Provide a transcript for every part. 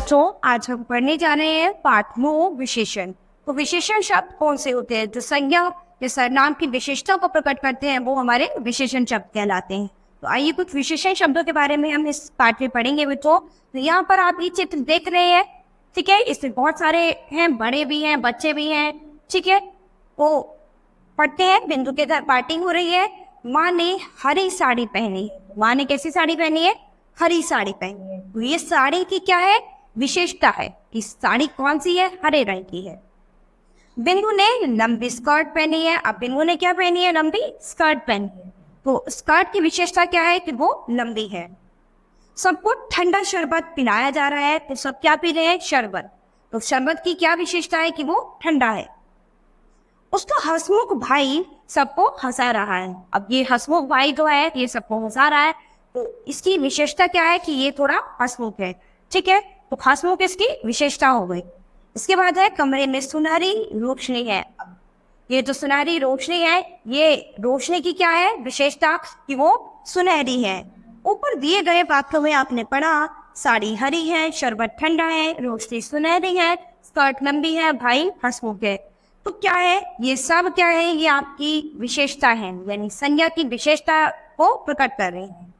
बच्चों, आज हम पढ़ने जा रहे हैं पाठ 9 विशेषण। तो विशेषण शब्द कौन से होते हैं? जो संज्ञा या सर्वनाम की विशेषता को प्रकट करते हैं वो हमारे विशेषण शब्द कहलाते हैं। तो आइए कुछ विशेषण शब्दों के बारे में हम इस पाठ में पढ़ेंगे बच्चों। तो यहाँ पर आप ये चित्र देख रहे हैं, ठीक है। इसमें बहुत सारे हैं, बड़े भी हैं, बच्चे भी हैं, ठीक है। वो पढ़ते हैं। बिंदु के घर पार्टी हो रही है। माँ ने हरी साड़ी पहनी है। माँ ने कैसी साड़ी पहनी है? हरी साड़ी पहनी है। तो ये साड़ी की क्या है? विशेषता है कि साड़ी कौन सी है? हरे रंग की है। बिंदु ने लंबी स्कर्ट पहनी है। अब बिंदु ने क्या पहनी है? लंबी स्कर्ट पहनी है। तो स्कर्ट की विशेषता क्या है? कि वो लंबी है। सबको ठंडा शरबत पिलाया जा रहा है। तो सब क्या पी रहे हैं? शरबत। तो शरबत की क्या विशेषता है? कि वो ठंडा है। उसका हंसमुख भाई सबको हंसा रहा है। अब ये हंसमुख भाई जो है ये सबको हंसा रहा है। तो इसकी विशेषता क्या है? कि ये थोड़ा हंसमुख है, ठीक है। तो हंसमुख इसकी विशेषता हो गई। इसके बाद है कमरे में सुनहरी रोशनी है। अब ये जो सुनहरी रोशनी है, ये रोशनी की क्या है विशेषता? कि वो सुनहरी है। ऊपर दिए गए वाक्यों में आपने पढ़ा, साड़ी हरी है, शरबत ठंडा है, रोशनी सुनहरी है, स्कर्ट लंबी है, भाई हंसमुख है। तो क्या है? ये सब क्या है? ये आपकी विशेषता है, यानी संज्ञा की विशेषता को प्रकट कर रही है।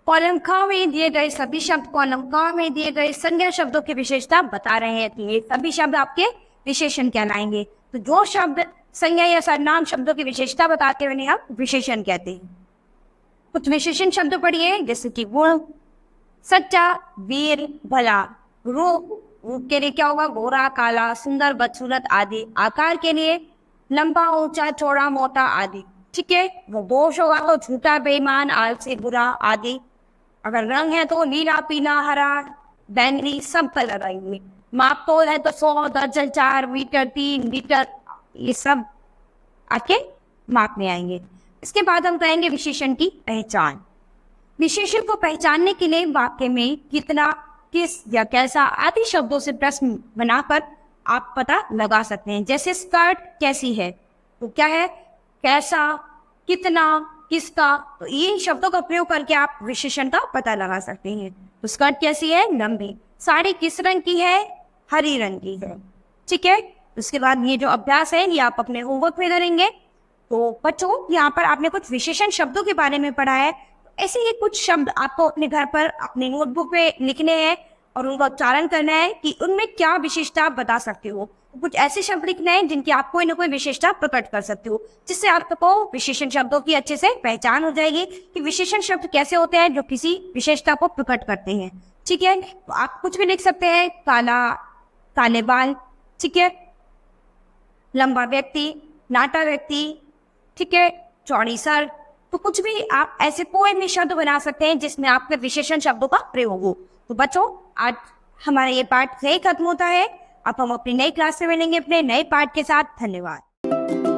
कॉलम ख में दिए गए सभी शब्द कॉलम क में दिए गए संज्ञा शब्दों की विशेषता बता रहे हैं। तो ये सभी शब्द आपके विशेषण कहलाएंगे। तो जो शब्द संज्ञा या सर्वनाम शब्दों की विशेषता बताते हुए हम विशेषण कहते हैं। कुछ विशेषण शब्द पढ़िए, जैसे कि गुण, सच्चा, वीर, भला। रूप के लिए क्या होगा? गोरा, काला, सुंदर, बदसूरत आदि। आकार के लिए लंबा, ऊंचा, चौड़ा, मोटा आदि, ठीक है। वो दोष होगा तो झूठा, बेईमान, आलसी, बुरा आदि। अगर रंग है तो नीला, पीला, हरा, बैंगनी, सब कलर आएंगे। माप तोल है तो 100, दर्जन, 4, मीटर, 3 लीटर, ये सब आपके माप में आएंगे। इसके बाद हम कहेंगे विशेषण की पहचान। विशेषण को पहचानने के लिए वाक्य में कितना, किस या कैसा आदि शब्दों से प्रश्न बनाकर आप पता लगा सकते हैं। जैसे स्कर्ट कैसी है? तो क्या है? कैसा, कितना, किसका। तो इन शब्दों का प्रयोग करके आप विशेषण का पता लगा सकते हैं। तो स्कर्ट कैसी है? लंबी। साड़ी किस रंग की है? हरी रंग की है, ठीक है। उसके बाद ये जो अभ्यास है ये आप अपने होमवर्क में करेंगे। तो बच्चों, यहाँ पर आपने कुछ विशेषण शब्दों के बारे में पढ़ा है। ऐसे ही कुछ शब्द आपको अपने घर पर अपने नोटबुक में लिखने हैं और उनका उच्चारण करना है कि उनमें क्या विशेषता आप बता सकते हो। तो कुछ ऐसे शब्द लिखने हैं जिनकी आप कोई ना कोई विशेषता प्रकट कर सकते हो, जिससे आपको विशेषण शब्दों की अच्छे से पहचान हो जाएगी कि विशेषण शब्द कैसे होते हैं जो किसी विशेषता को प्रकट करते हैं, ठीक है। तो आप कुछ भी लिख सकते हैं, काला, काले बाल, ठीक है, लंबा व्यक्ति, नाटा व्यक्ति, ठीक है, चौड़ी सर। तो कुछ भी आप ऐसे कोई भी शब्द बना सकते हैं जिसमें आपके विशेषण शब्दों का प्रयोग हो। तो बच्चों, आज हमारा ये पाठ यही खत्म होता है। अब हम अपनी नई क्लास में मिलेंगे अपने नए पाठ के साथ। धन्यवाद।